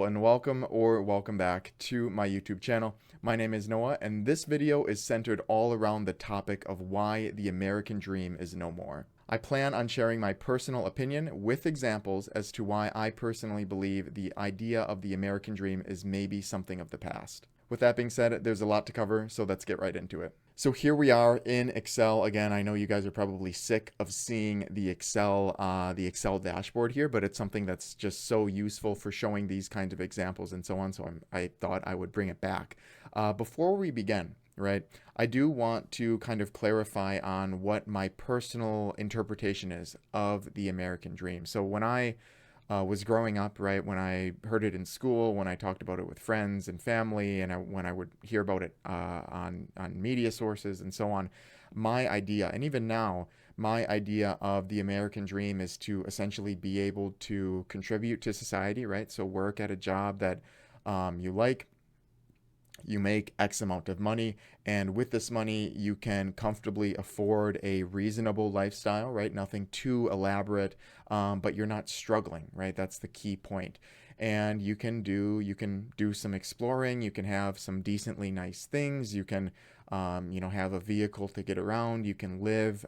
and welcome back to my YouTube channel. My name is Noah, and this video is centered all around the topic of why the American dream is no more. I plan on sharing my personal opinion with examples as to why I personally believe the idea of the American dream is maybe something of the past. With that being said, there's a lot to cover, so let's get right into it. So here we are in Excel. Again, I know you guys are probably sick of seeing the Excel dashboard here, but it's something that's just so useful for showing these kinds of examples and so on. So I thought I would bring it back. Before we begin, right, I do want to kind of clarify on what my personal interpretation is of the American dream. So when I was growing up, right, when I heard it in school, when I talked about it with friends and family, and when I would hear about it on media sources and so on, my idea, and even now, my idea of the American dream is to essentially be able to contribute to society, right? So work at a job that you like. You make X amount of money, and with this money, you can comfortably afford a reasonable lifestyle, right? Nothing too elaborate, but you're not struggling, right? That's the key point. And you can do some exploring. You can have some decently nice things. You can, have a vehicle to get around. You can live,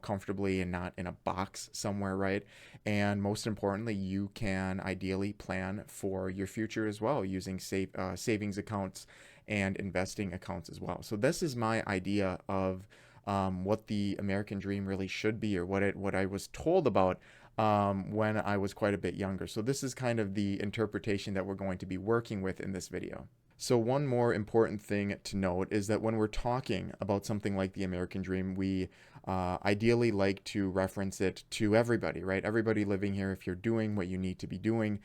comfortably and not in a box somewhere, right? And most importantly, you can ideally plan for your future as well using savings accounts and investing accounts as well. So this is my idea of what the American dream really should be, or what I was told about when I was quite a bit younger. So this is kind of the interpretation that we're going to be working with in this video. So one more important thing to note is that when we're talking about something like the American dream, we ideally like to reference it to everybody, right? Everybody living here, if you're doing what you need to be doing,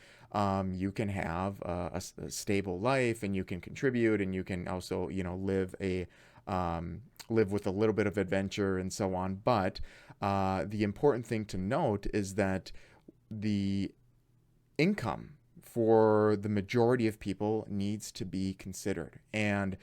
you can have a stable life, and you can contribute, and you can also, live with a little bit of adventure and so on. But the important thing to note is that the income for the majority of people needs to be considered. And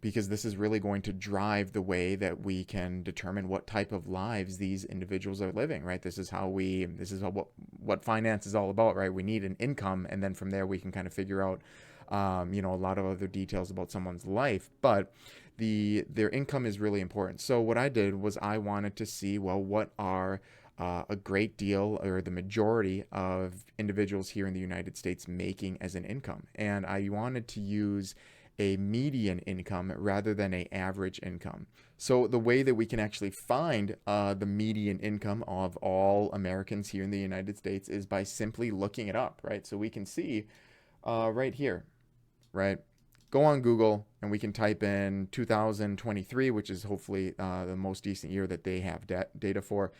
because this is really going to drive the way that we can determine what type of lives these individuals are living, right? This is what finance is all about, right? We need an income, and then from there we can kind of figure out, a lot of other details about someone's life. But their income is really important. So what I did was I wanted to see, well, what are a great deal, or the majority of individuals here in the United States making as an income. And I wanted to use a median income rather than an average income. So the way that we can actually find the median income of all Americans here in the United States is by simply looking it up, right? So we can see right here, right? Go on Google, and we can type in 2023, which is hopefully the most decent year that they have data for.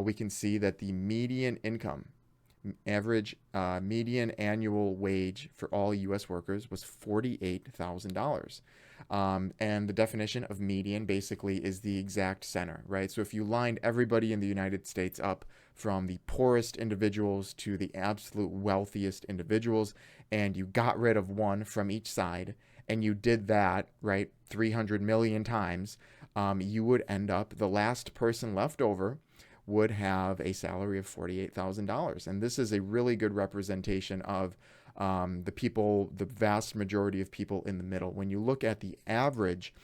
We can see that the median income, average median annual wage for all U.S. workers was $48,000. And the definition of median basically is the exact center, right? So if you lined everybody in the United States up from the poorest individuals to the absolute wealthiest individuals, and you got rid of one from each side, and you did that, right, 300 million times, you would end up, the last person left over would have a salary of $48,000. And this is a really good representation of the people, the vast majority of people in the middle. When you look at the average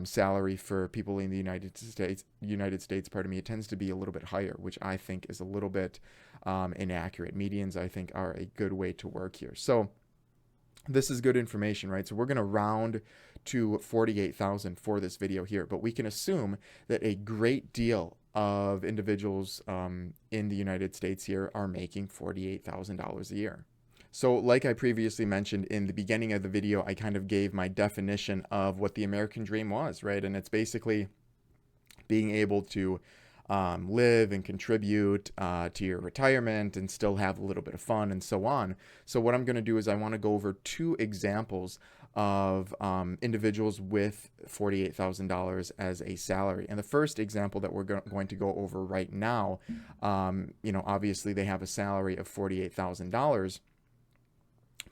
salary for people in the United States, it tends to be a little bit higher, which I think is a little bit inaccurate. Medians, I think, are a good way to work here. So this is good information, right? So we're going to round to 48,000 for this video here, but we can assume that a great deal of individuals in the United States here are making $48,000 a year. So like I previously mentioned in the beginning of the video, I kind of gave my definition of what the American dream was, right? And it's basically being able to live and contribute to your retirement and still have a little bit of fun and so on. So what I'm going to do is I want to go over two examples of individuals with $48,000 as a salary. And the first example that we're going to go over right now, obviously they have a salary of $48,000,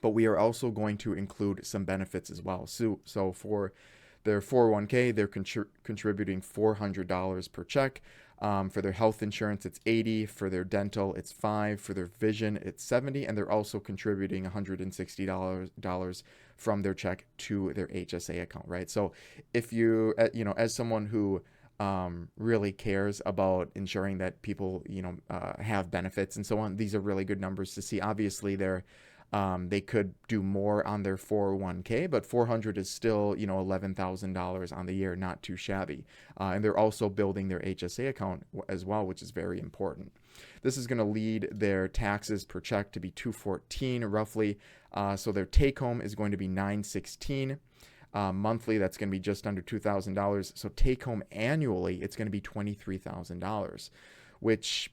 but we are also going to include some benefits as well. So for their 401k, they're contributing $400 per check. For their health insurance, it's 80. For their dental, it's 5. For their vision, it's 70. And they're also contributing $160 from their check to their HSA account, right? So if you, as someone who really cares about ensuring that people, have benefits and so on, these are really good numbers to see. Obviously, they could do more on their 401k, but 400 is still, $11,000 on the year, not too shabby. And they're also building their HSA account as well, which is very important. This is going to lead their taxes per check to be 214 roughly. So their take home is going to be 916. Monthly, that's going to be just under $2,000. So take home annually, it's going to be $23,000, which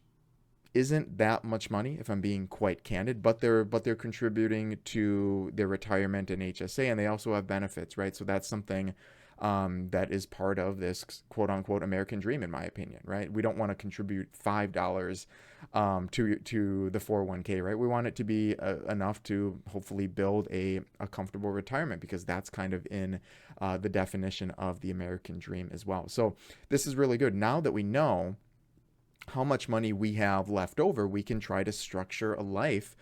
isn't that much money if I'm being quite candid, but they're contributing to their retirement and HSA, and they also have benefits, right? So that's something that is part of this quote unquote American dream, in my opinion, right? We don't want to contribute $5 to the 401k, right? We want it to be enough to hopefully build a comfortable retirement, because that's kind of in the definition of the American dream as well. So this is really good. Now that we know how much money we have left over, we can try to structure a life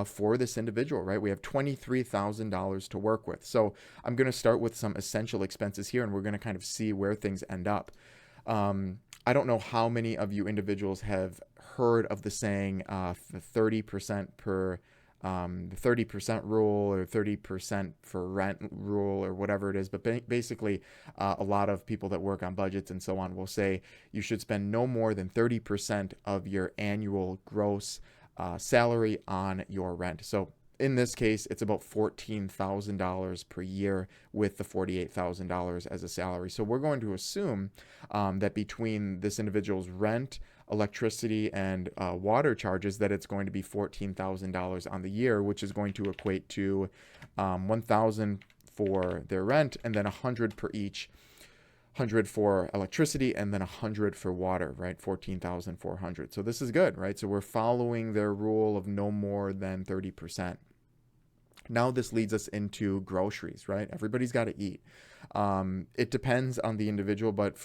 for this individual, right? We have $23,000 to work with. So I'm going to start with some essential expenses here, and we're going to kind of see where things end up. I don't know how many of you individuals have heard of the saying 30% per the 30% rule, or 30% for rent rule, or whatever it is. But basically, a lot of people that work on budgets and so on will say you should spend no more than 30% of your annual gross salary on your rent. So in this case, it's about $14,000 per year with the $48,000 as a salary. So we're going to assume that between this individual's rent, electricity, and water charges, that it's going to be $14,000 on the year, which is going to equate to $1,000 for their rent, and then $100 per each. $100 for electricity, and then $100 for water, right? $14,400. So this is good, right? So we're following their rule of no more than 30%. Now this leads us into groceries, right? Everybody's got to eat. It depends on the individual, but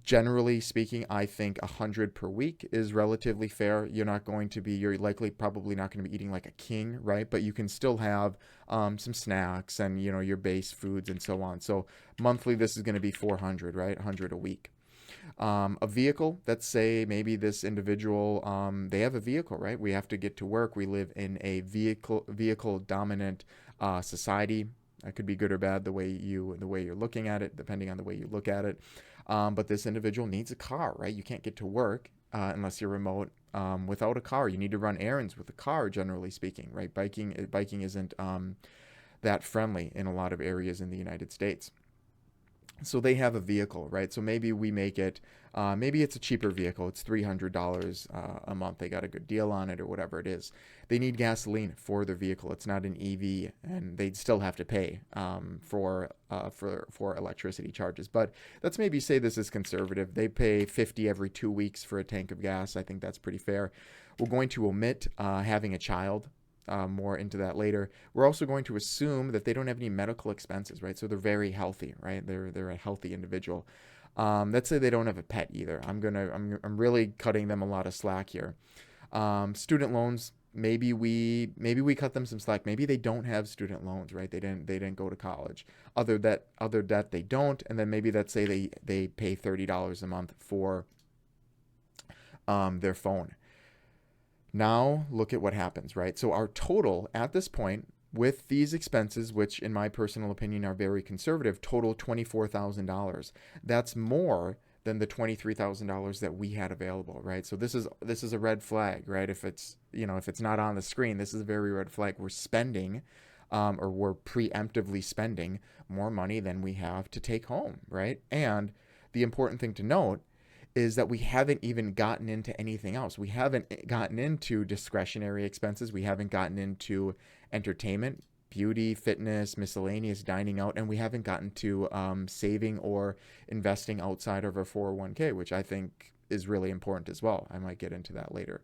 generally speaking, I think 100 per week is relatively fair. You're likely probably not going to be eating like a king, right? But you can still have some snacks and, your base foods and so on. So monthly, this is going to be 400, right? 100 a week. A vehicle, let's say maybe this individual, they have a vehicle, right? We have to get to work. We live in a vehicle dominant society. That could be good or bad the way you're looking at it, depending on the way you look at it. But this individual needs a car, right? You can't get to work unless you're remote without a car. You need to run errands with a car, generally speaking, right? Biking isn't that friendly in a lot of areas in the United States. So they have a vehicle, right? So maybe we make it, maybe it's a cheaper vehicle. It's $300 a month. They got a good deal on it, or whatever it is. They need gasoline for their vehicle. It's not an EV, and they'd still have to pay for electricity charges. But let's maybe say this is conservative. They pay $50 every 2 weeks for a tank of gas. I think that's pretty fair. We're going to omit having a child. More into that later. We're also going to assume that they don't have any medical expenses, right? So they're very healthy, right? They're a healthy individual. Let's say they don't have a pet either. I'm really cutting them a lot of slack here. Student loans, maybe we cut them some slack. Maybe they don't have student loans, right? They didn't go to college. Other debt they don't, and then maybe let's say they pay $30 a month for their phone. Now, look at what happens, right? So our total at this point with these expenses, which in my personal opinion are very conservative, total $24,000. That's more than the $23,000 that we had available, right? So this is a red flag, right? If it's not on the screen, this is a very red flag. We're spending or we're preemptively spending more money than we have to take home, right? And the important thing to note is that we haven't even gotten into anything else. We haven't gotten into discretionary expenses. We haven't gotten into entertainment, beauty, fitness, miscellaneous, dining out, and we haven't gotten to saving or investing outside of our 401k, which I think is really important as well. I might get into that later.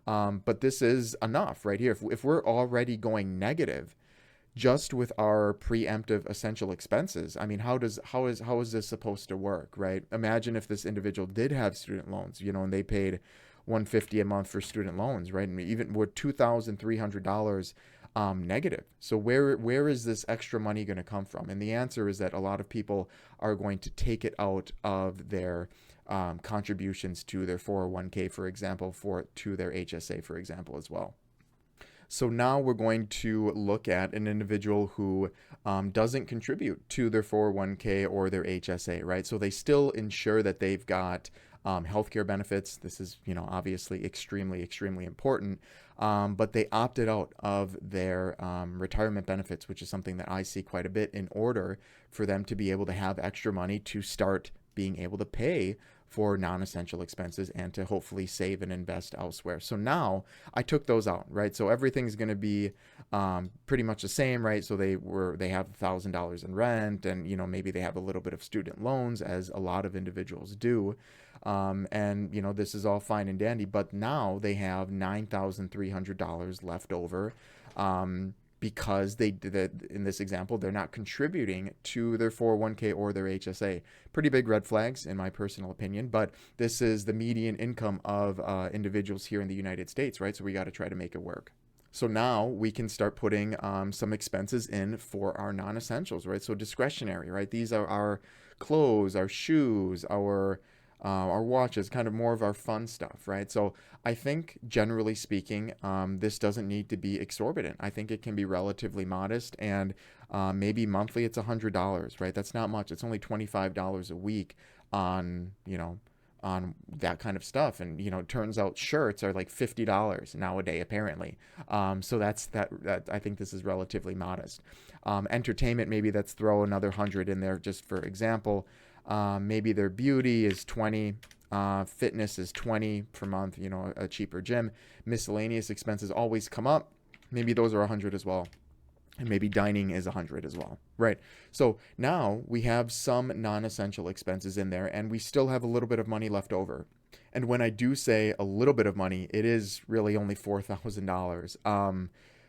But this is enough right here. If we're already going negative, just with our preemptive essential expenses, I mean, how is this supposed to work, right? Imagine if this individual did have student loans, and they paid 150 a month for student loans, right? And even we're $2,300 negative. So where is this extra money going to come from? And the answer is that a lot of people are going to take it out of their contributions to their 401k, for example, to their HSA, for example, as well. So now we're going to look at an individual who doesn't contribute to their 401k or their HSA, right? So they still ensure that they've got healthcare benefits. This is, obviously extremely, extremely important. But they opted out of their retirement benefits, which is something that I see quite a bit, in order for them to be able to have extra money to start being able to pay for non-essential expenses and to hopefully save and invest elsewhere. So now I took those out, right? So everything's going to be pretty much the same, right? So they have $1,000 in rent, and maybe they have a little bit of student loans, as a lot of individuals do. And this is all fine and dandy, but now they have $9,300 left over. Because in this example, they're not contributing to their 401k or their HSA. Pretty big red flags, in my personal opinion, but this is the median income of individuals here in the United States, right? So we got to try to make it work. So now we can start putting some expenses in for our non-essentials, right? So discretionary, right? These are our clothes, our shoes, our watches, kind of more of our fun stuff, right? So I think, generally speaking, this doesn't need to be exorbitant. I think it can be relatively modest, and maybe monthly it's $100, right? That's not much. It's only $25 a week on, on that kind of stuff. And, it turns out shirts are like $50 nowadays, apparently. So that I think this is relatively modest. Entertainment, maybe let's throw another 100 in there just for example. Maybe their beauty is 20, fitness is 20 per month, a cheaper gym. Miscellaneous expenses always come up. Maybe those are 100 as well. And maybe dining is 100 as well, right? So now we have some non-essential expenses in there, and we still have a little bit of money left over. And when I do say a little bit of money, it is really only $4,000.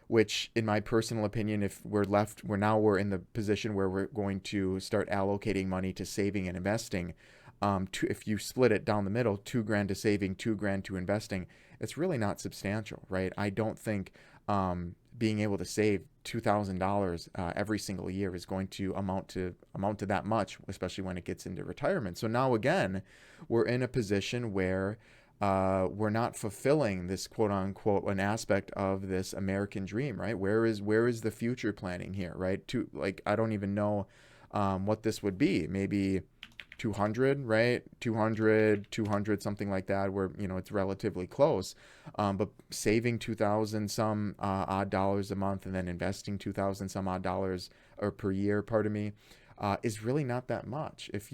Which, in my personal opinion, if we're in the position where we're going to start allocating money to saving and investing. If you split it down the middle, $2,000 to saving, $2,000 to investing, it's really not substantial, right? I don't think being able to save $2,000 every single year is going to amount to that much, especially when it gets into retirement. So now again, we're in a position where we're not fulfilling this quote unquote an aspect of this American dream, right? Where is the future planning here, right? I don't even know what this would be. Maybe 200, right? 200, something like that, where it's relatively close. But saving 2,000 some odd dollars a month and then investing 2,000 some odd dollars or per year, pardon me, is really not that much. If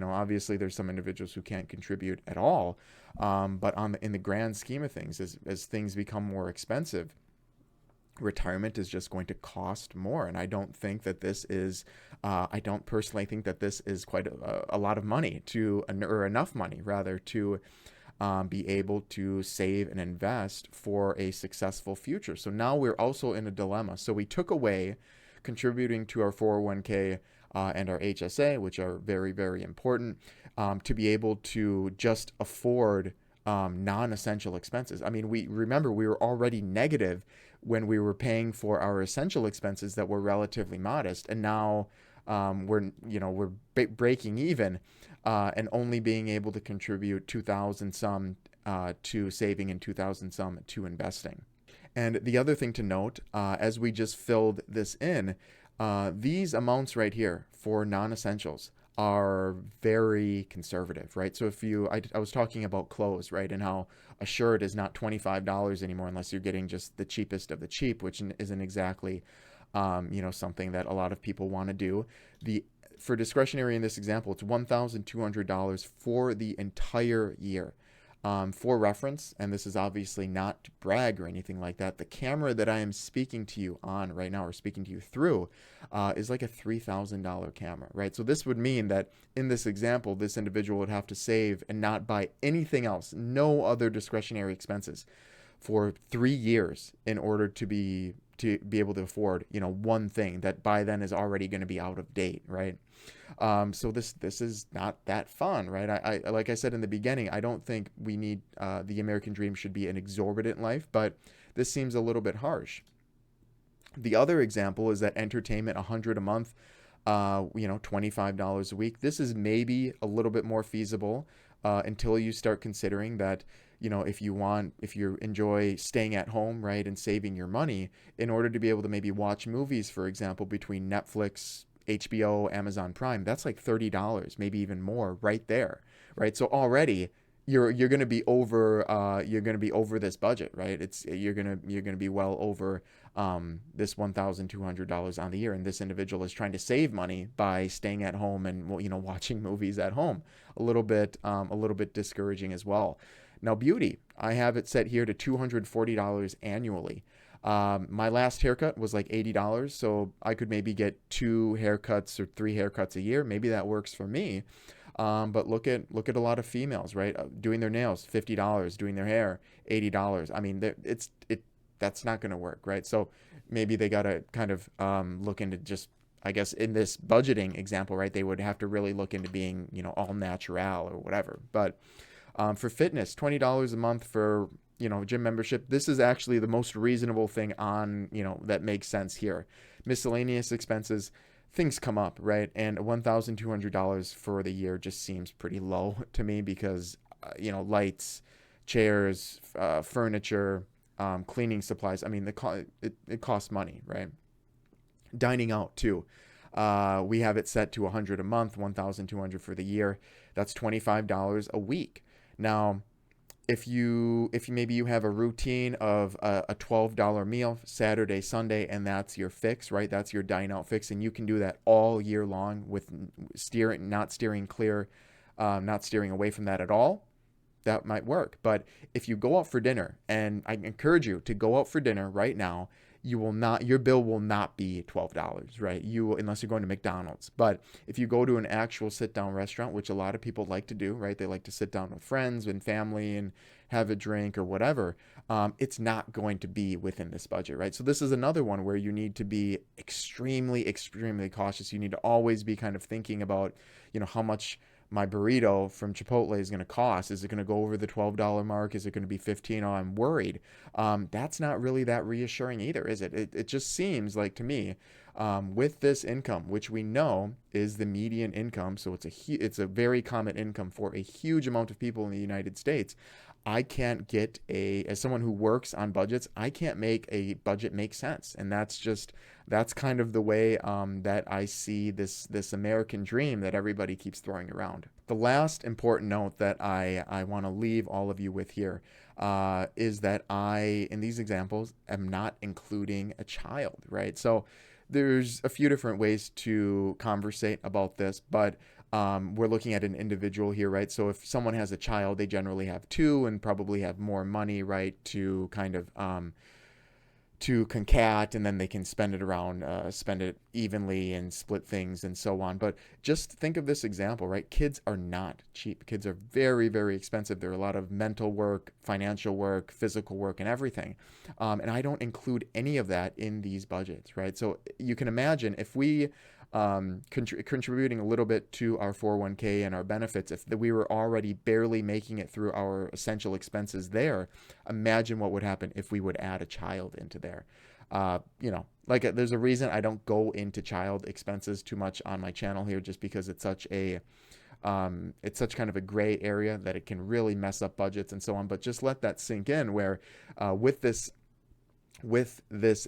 obviously there's some individuals who can't contribute at all, but in the grand scheme of things, as things become more expensive, retirement is just going to cost more. And I don't think that this is, I don't personally think that this is quite a lot of money or enough money rather, to be able to save and invest for a successful future. So now we're also in a dilemma. So we took away contributing to our 401k and our HSA, which are very, very important, to be able to just afford non-essential expenses. I mean, we were already negative when we were paying for our essential expenses that were relatively modest, and now we're breaking even and only being able to contribute 2,000 some to saving and 2,000 some to investing. And the other thing to note, as we just filled this in, these amounts right here for non-essentials are very conservative, right? So I was talking about clothes, right? And how a shirt is not $25 anymore unless you're getting just the cheapest of the cheap, which isn't exactly, something that a lot of people want to do. For discretionary in this example, it's $1,200 for the entire year. For reference, and this is obviously not to brag or anything like that, the camera that I am speaking to you on right now, or speaking to you through, is like a $3,000 camera, right? So this would mean that in this example, this individual would have to save and not buy anything else, no other discretionary expenses, for 3 years in order to be to be able to afford, one thing that by then is already going to be out of date, right? So this is not that fun, right? I like I said in the beginning, I don't think we need the American dream should be an exorbitant life, but this seems a little bit harsh. The other example is that entertainment, 100 a month, $25 a week. This is maybe a little bit more feasible until you start considering that, if you enjoy staying at home, right, and saving your money in order to be able to maybe watch movies, for example, between Netflix, HBO, Amazon Prime, that's like $30, maybe even more right there, right? So already you're going to be over this budget, right? It's you're going to be well over this $1,200 on the year, and this individual is trying to save money by staying at home and watching movies at home. A little bit discouraging as well. Now, beauty, I have it set here to $240 annually. My last haircut was like $80, so I could maybe get 2 haircuts or 3 haircuts a year. Maybe that works for me. But look at a lot of females, right? Doing their nails, $50. Doing their hair, $80. I mean, that's not going to work, right? So maybe they got to kind of look into just, I guess, in this budgeting example, right? They would have to really look into being, all natural or whatever. But for fitness, $20 a month for, gym membership. This is actually the most reasonable thing on, that makes sense here. Miscellaneous expenses, things come up, right? And $1,200 for the year just seems pretty low to me because, lights, chairs, furniture, cleaning supplies. I mean, it costs money, right? Dining out too. We have it set to $100 a month, $1,200 for the year. That's $25 a week. Now, if you maybe you have a routine of a $12 meal Saturday, Sunday, and that's your fix, right? That's your dine out fix, and you can do that all year long with not steering away from that at all. That might work. But if you go out for dinner, and I encourage you to go out for dinner right now, your bill will not be $12, right? Unless you're going to McDonald's. But if you go to an actual sit down restaurant, which a lot of people like to do, right? They like to sit down with friends and family and have a drink or whatever. It's not going to be within this budget, right? So this is another one where you need to be extremely, extremely cautious. You need to always be kind of thinking about, how much my burrito from Chipotle is going to cost. Is it going to go over the $12 mark? Is it going to be 15? Oh, I'm worried. That's not really that reassuring either, is it? It just seems like to me, with this income, which we know is the median income, so it's a very common income for a huge amount of people in the United States. I can't as someone who works on budgets, I can't make a budget make sense. And that's kind of the way that I see this American dream that everybody keeps throwing around. The last important note that I want to leave all of you with here is that in these examples, am not including a child, right? So there's a few different ways to conversate about this, but we're looking at an individual here, right? So if someone has a child, they generally have two and probably have more money, right, to kind of to concat, and then they can spend it evenly and split things and so on. But just think of this example, right? Kids are not cheap. Kids are very, very expensive. There are a lot of mental work, financial work, physical work, and everything. And I don't include any of that in these budgets, right? So you can imagine if we contributing a little bit to our 401k and our benefits, if we were already barely making it through our essential expenses there, imagine what would happen if we would add a child into there. There's a reason I don't go into child expenses too much on my channel here, just because it's such kind of a gray area that it can really mess up budgets and so on. But just let that sink in, where with this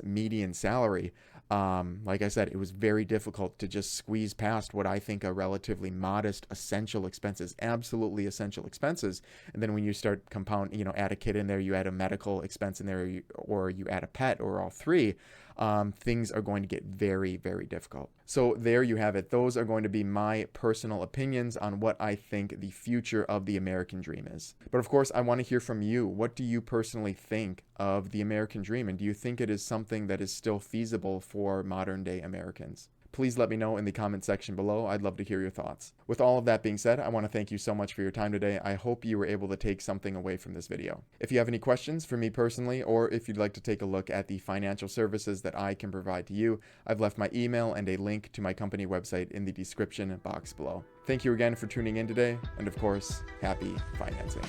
median salary, like I said, it was very difficult to just squeeze past what I think are relatively modest essential expenses, absolutely essential expenses. And then when you start add a kid in there, you add a medical expense in there, or you add a pet, or all three, things are going to get very, very difficult. So there you have it. Those are going to be my personal opinions on what I think the future of the American dream is. But of course, I want to hear from you. What do you personally think of the American dream? And do you think it is something that is still feasible for modern day Americans? please let me know in the comment section below. I'd love to hear your thoughts. With all of that being said, I want to thank you so much for your time today. I hope you were able to take something away from this video. If you have any questions for me personally, or if you'd like to take a look at the financial services that I can provide to you, I've left my email and a link to my company website in the description box below. Thank you again for tuning in today, and of course, happy financing.